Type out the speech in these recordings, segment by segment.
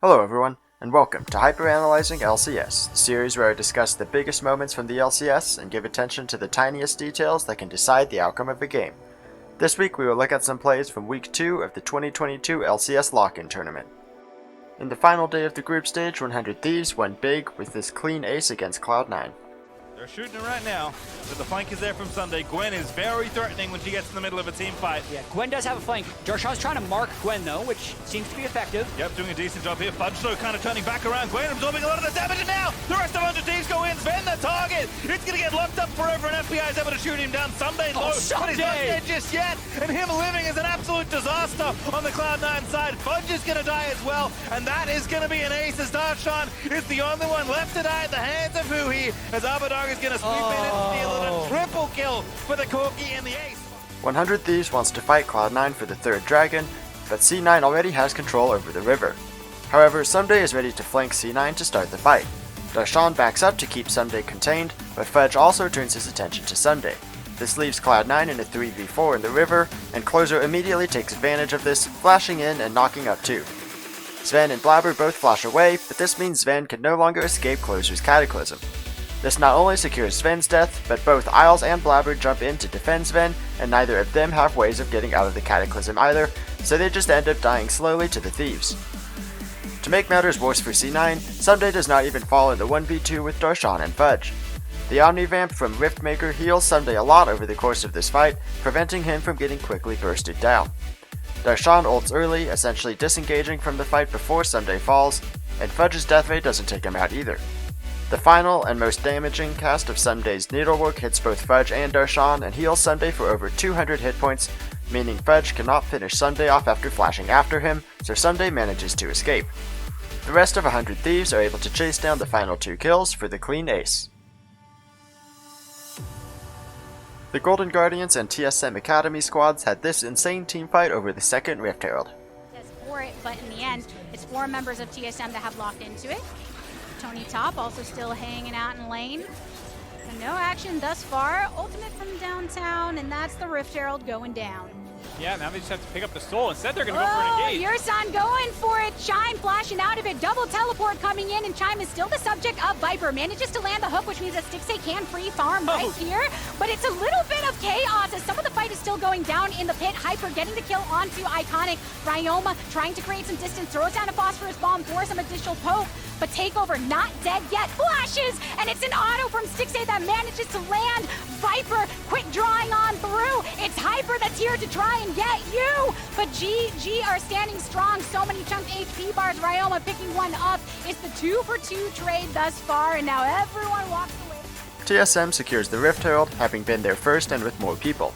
Hello everyone, and welcome to Hyperanalyzing LCS, the series where I discuss the biggest moments from the LCS and give attention to the tiniest details that can decide the outcome of a game. This week we will look at some plays from Week 2 of the 2022 LCS Lock In Tournament. In the final day of the group stage, 100 Thieves went big with this clean ace against Cloud9. They're shooting it right now, but the flank is there from Sunday. Gwen is very threatening when she gets in the middle of a team fight. Yeah, Gwen does have a flank. Darshan's trying to mark Gwen though, which seems to be effective. Yep, doing a decent job here. Fudge though kind of turning back around. Gwen absorbing a lot of the damage, and now the rest of 100 Thieves go in. Sven the target. It's going to get locked up forever, and FBI is able to shoot him down. Sunday low, but he's not dead just yet. And him living is an absolute disaster on the Cloud9 side. Fudge is going to die as well, and that is going to be an ace as Darshan is the only one left to die at the hands of Huhi, as Abadog is going to sweep in and steal it. A triple kill for the Corki and the ace. 100 Thieves wants to fight Cloud9 for the third dragon, but C9 already has control over the river. However, Someday is ready to flank C9 to start the fight. Darshan backs up to keep Someday contained, but Fudge also turns his attention to Someday. This leaves Cloud9 in a 3v4 in the river, and Closer immediately takes advantage of this, flashing in and knocking up 2. Sven and Blabber both flash away, but this means Sven can no longer escape Closer's Cataclysm. This not only secures Sven's death, but both Isles and Blabber jump in to defend Sven, and neither of them have ways of getting out of the Cataclysm either, so they just end up dying slowly to the Thieves. To make matters worse for C9, Someday does not even fall in the 1v2 with Darshan and Fudge. The Omnivamp from Riftmaker heals Someday a lot over the course of this fight, preventing him from getting quickly bursted down. Darshan ults early, essentially disengaging from the fight before Someday falls, and Fudge's death ray doesn't take him out either. The final and most damaging cast of Sunday's Needlework hits both Fudge and Darshan and heals Sunday for over 200 hit points, meaning Fudge cannot finish Sunday off after flashing after him, so Sunday manages to escape. The rest of 100 Thieves are able to chase down the final 2 kills for the clean ace. The Golden Guardians and TSM Academy squads had this insane teamfight over the second Rift Herald. For it, but in the end, it's 4 members of TSM that have locked into it. Tony Top also still hanging out in lane. And no action thus far. Ultimate from downtown, and that's the Rift Herald going down. Yeah, now they just have to pick up the soul. Instead, they're going to go for an engage. Yursan going for it. Chime flashing out of it. Double teleport coming in, and Chime is still the subject of Viper. Manages to land the hook, which means that Stixay can free farm right here. But it's a little bit of chaos as some of the fight is still going down in the pit. Hyper getting the kill onto Iconic. Ryoma trying to create some distance. Throws down a phosphorus bomb for some additional poke. But Takeover not dead yet. Flashes, and it's an auto from Stixay that manages to land. Viper quick drawing on through. It's Hyper that's here to try and get you. But GG are standing strong. So many chunk HP bars. Ryoma picking one up. It's the 2-for-2 trade thus far, and now everyone walks away. TSM secures the Rift Herald, having been there first and with more people.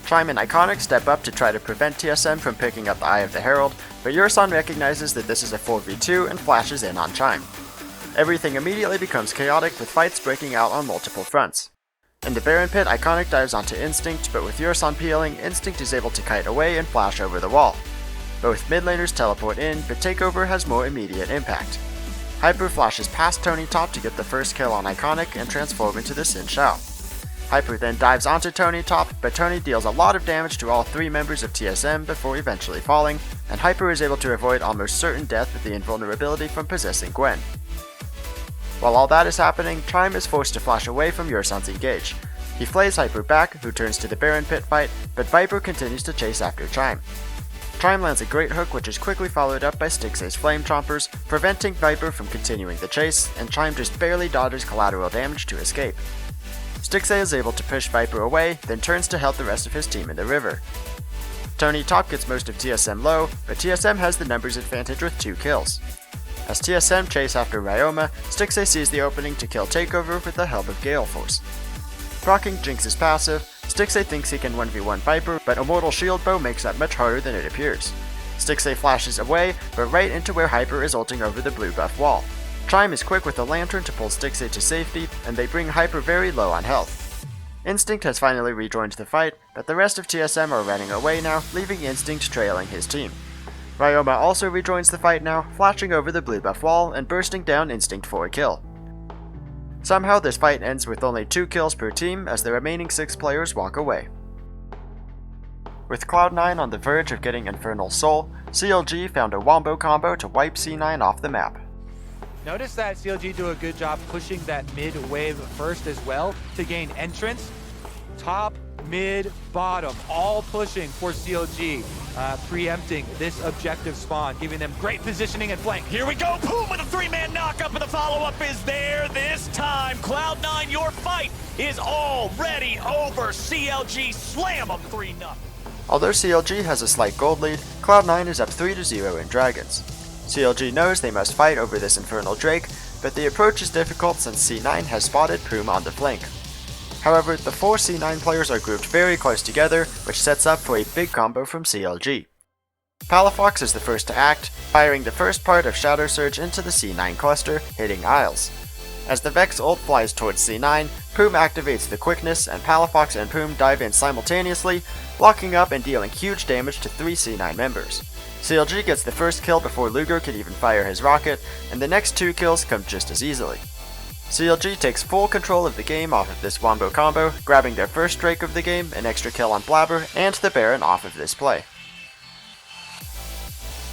Chime and Iconic step up to try to prevent TSM from picking up the Eye of the Herald, but Yursan recognizes that this is a 4v2 and flashes in on Chime. Everything immediately becomes chaotic, with fights breaking out on multiple fronts. In the Baron pit, Iconic dives onto Instinct, but with Yursan peeling, Instinct is able to kite away and flash over the wall. Both mid laners teleport in, but Takeover has more immediate impact. Hyper flashes past Tony Top to get the first kill on Iconic and transform into the Xin Shao. Hyper then dives onto Tony Top, but Tony deals a lot of damage to all 3 members of TSM before eventually falling, and Hyper is able to avoid almost certain death with the invulnerability from possessing Gwen. While all that is happening, Chime is forced to flash away from Yursan's engage. He flays Hyper back, who turns to the Baron pit fight, but Viper continues to chase after Chime. Chime lands a great hook, which is quickly followed up by Stixay's Flame Chompers, preventing Viper from continuing the chase, and Chime just barely dodges collateral damage to escape. Stixay is able to push Viper away, then turns to help the rest of his team in the river. Tony Top gets most of TSM low, but TSM has the numbers advantage with 2 kills. As TSM chase after Ryoma, Stixay sees the opening to kill Takeover with the help of Gale Force. Proccing Jinx's passive, Stixay thinks he can 1v1 Viper, but Immortal Shield Bow makes that much harder than it appears. Stixay flashes away, but right into where Hyper is ulting over the blue buff wall. Chime is quick with a lantern to pull Stixay to safety, and they bring Hyper very low on health. Instinct has finally rejoined the fight, but the rest of TSM are running away now, leaving Instinct trailing his team. Ryoma also rejoins the fight now, flashing over the blue buff wall and bursting down Instinct for a kill. Somehow this fight ends with only 2 kills per team as the remaining 6 players walk away. With Cloud9 on the verge of getting Infernal Soul, CLG found a Wombo combo to wipe C9 off the map. Notice that CLG do a good job pushing that mid wave first as well to gain entrance. Top, mid, bottom, all pushing for CLG, preempting this objective spawn, giving them great positioning and flank. Here we go, boom with a three-man knock-up, and the follow-up is there this time. Cloud9, your fight is already over. CLG slam them 3-0. Although CLG has a slight gold lead, Cloud9 is up 3-0 in Dragons. CLG knows they must fight over this Infernal Drake, but the approach is difficult since C9 has spotted Poom on the flank. However, the 4 C9 players are grouped very close together, which sets up for a big combo from CLG. Palafox is the first to act, firing the first part of Shadow Surge into the C9 cluster, hitting Isles. As the Vex ult flies towards C9, Poom activates the quickness and Palafox and Poom dive in simultaneously, locking up and dealing huge damage to 3 C9 members. CLG gets the first kill before Luger could even fire his rocket, and the next 2 kills come just as easily. CLG takes full control of the game off of this Wombo combo, grabbing their first Drake of the game, an extra kill on Blabber, and the Baron off of this play.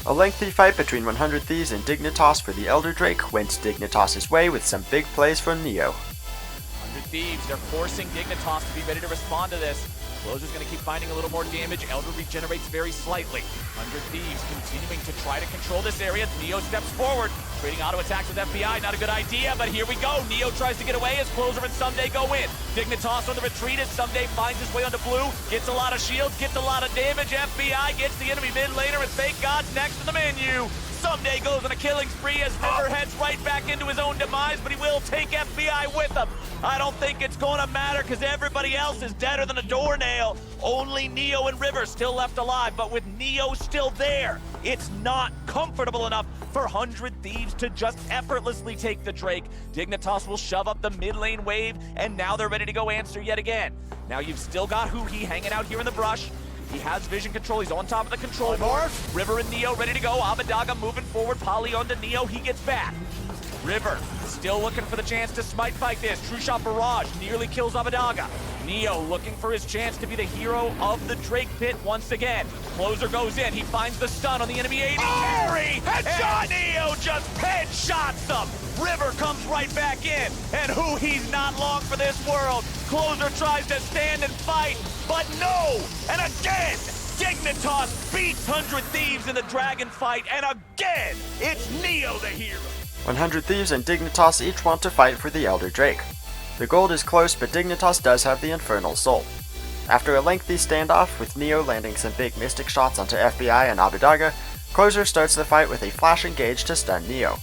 A lengthy fight between 100 Thieves and Dignitas for the Elder Drake went Dignitas' way with some big plays from Neo. 100 Thieves, they're forcing Dignitas to be ready to respond to this. Closer's going to keep finding a little more damage. Elder regenerates very slightly. 100 Thieves continuing to try to control this area. Neo steps forward, trading auto attacks with FBI. Not a good idea, but here we go. Neo tries to get away as Closer and Someday go in. Dignitas on the retreat as Someday finds his way onto blue. Gets a lot of shields, gets a lot of damage. FBI gets the enemy mid laner, and Fake God's next in the menu. Someday goes on a killing spree as River heads right back into his own demise, but he will take FBI with him. I don't think it's going to matter because everybody else is deader than a doornail. Only Neo and River still left alive, but with Neo still there, it's not comfortable enough for 100 Thieves to just effortlessly take the Drake. Dignitas will shove up the mid lane wave, and now they're ready to go answer yet again. Now you've still got Huhi hanging out here in the brush. He has vision control, he's on top of the control board. River and Neo ready to go. Abadaga moving forward, Poly onto Neo, he gets back. River still looking for the chance to smite fight this. True Shot Barrage nearly kills Abadaga. Neo looking for his chance to be the hero of the Drake pit once again. Closer goes in, he finds the stun on the enemy AD carry! Headshot! Neo just headshots him! River comes right back in, and he's not long for this world. Closer tries to stand and fight, but no! And again, Dignitas beats 100 Thieves in the Dragon fight, and again, it's Neo the hero. 100 Thieves and Dignitas each want to fight for the Elder Drake. The gold is close, but Dignitas does have the Infernal Soul. After a lengthy standoff, with Neo landing some big Mystic shots onto FBI and Abadaga, Closer starts the fight with a flash engage to stun Neo.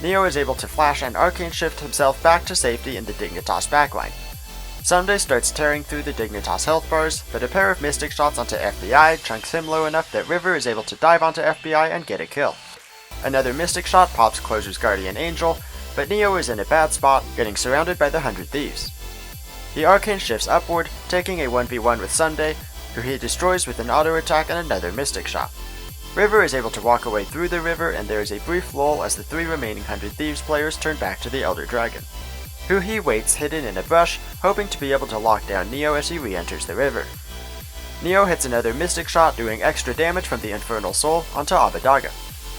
Neo is able to flash and arcane shift himself back to safety in the Dignitas backline. Someday starts tearing through the Dignitas health bars, but a pair of Mystic shots onto FBI chunks him low enough that River is able to dive onto FBI and get a kill. Another Mystic shot pops Closer's Guardian Angel, but Neo is in a bad spot, getting surrounded by the 100 Thieves. The Arcane shifts upward, taking a 1v1 with Someday, who he destroys with an auto attack and another Mystic shot. River is able to walk away through the river, and there is a brief lull as the 3 remaining 100 Thieves players turn back to the Elder Dragon. Huhi waits hidden in a bush, hoping to be able to lock down Neo as he re-enters the river. Neo hits another Mystic shot, doing extra damage from the Infernal Soul onto Abadaga.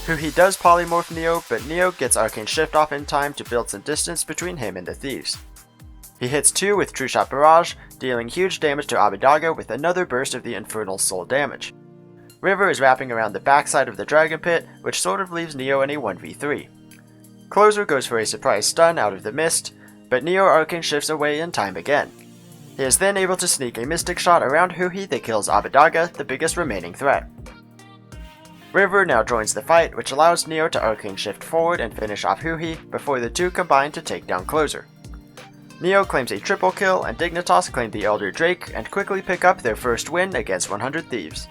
Huhi does polymorph Neo, but Neo gets Arcane Shift off in time to build some distance between him and the Thieves. He hits 2 with True Shot Barrage, dealing huge damage to Abadaga with another burst of the Infernal Soul damage. River is wrapping around the backside of the Dragon Pit, which sort of leaves Neo in a 1v3. Closer goes for a surprise stun out of the mist, but Neo Arcane shifts away in time again. He is then able to sneak a Mystic shot around Huhi that kills Abadaga, the biggest remaining threat. River now joins the fight, which allows Neo to Arcane shift forward and finish off Huhi before the two combine to take down Closer. Neo claims a triple kill, and Dignitas claim the Elder Drake and quickly pick up their first win against 100 Thieves.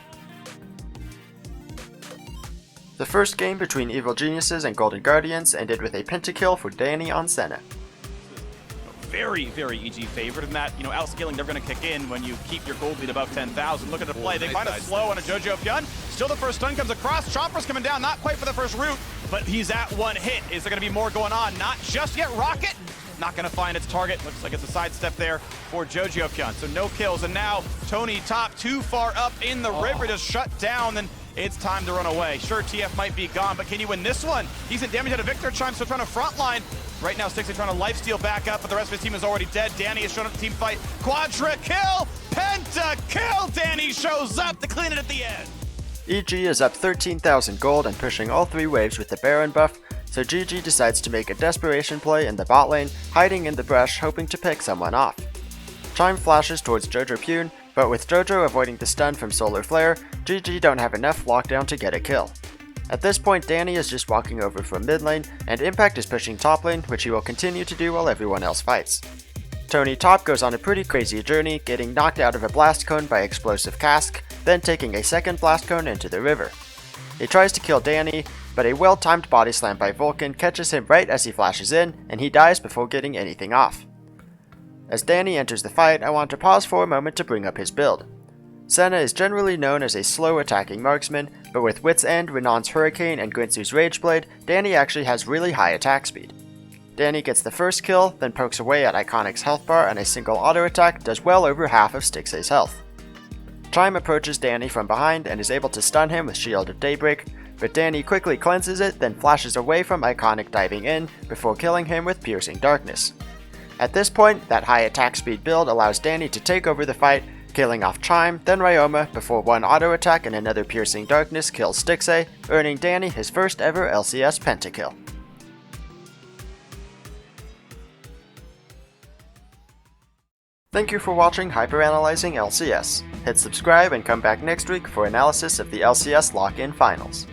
The first game between Evil Geniuses and Golden Guardians ended with a pentakill for Danny on Senna. Very, very EG favored in that, outscaling they're going to kick in when you keep your gold lead above 10,000. Look at the play. They find a slow on a Jojo Pyun. Still the first stun comes across. Chopper's coming down, not quite for the first root, but he's at one hit. Is there going to be more going on? Not just yet. Rocket not going to find its target. Looks like it's a sidestep there for Jojiopyeon. So no kills, and now Tony top too far up in the river, just shut down, then it's time to run away. Sure, TF might be gone, but can you win this one? Decent damage out of Victor. Chime still trying to frontline. Right now, Stixay trying to lifesteal back up, but the rest of his team is already dead. Danny has shown up to team fight. Quadra kill! Pentakill! Danny shows up to clean it at the end. EG is up 13,000 gold and pushing all 3 waves with the Baron buff, so GG decides to make a desperation play in the bot lane, hiding in the brush hoping to pick someone off. Chime flashes towards Jojiopyeon, but with Jojo avoiding the stun from Solar Flare, GG don't have enough lockdown to get a kill. At this point, Danny is just walking over from mid lane, and Impact is pushing top lane, which he will continue to do while everyone else fights. Tony top goes on a pretty crazy journey, getting knocked out of a blast cone by explosive cask, then taking a second blast cone into the river. He tries to kill Danny, but a well-timed body slam by Vulcan catches him right as he flashes in, and he dies before getting anything off. As Danny enters the fight, I want to pause for a moment to bring up his build. Senna is generally known as a slow attacking marksman, but with Wit's End, Renon's Hurricane, and Guinsoo's Rageblade, Danny actually has really high attack speed. Danny gets the first kill, then pokes away at Iconic's health bar, and a single auto attack does well over half of Stixay's health. Chime approaches Danny from behind and is able to stun him with Shield of Daybreak, but Danny quickly cleanses it, then flashes away from Iconic diving in before killing him with Piercing Darkness. At this point, that high attack speed build allows Danny to take over the fight, killing off Chime, then Ryoma, before one auto attack and another Piercing Darkness kills Stixay, earning Danny his first ever LCS pentakill. Thank you for watching Hyperanalyzing LCS. Hit subscribe and come back next week for analysis of the LCS Lock In Finals.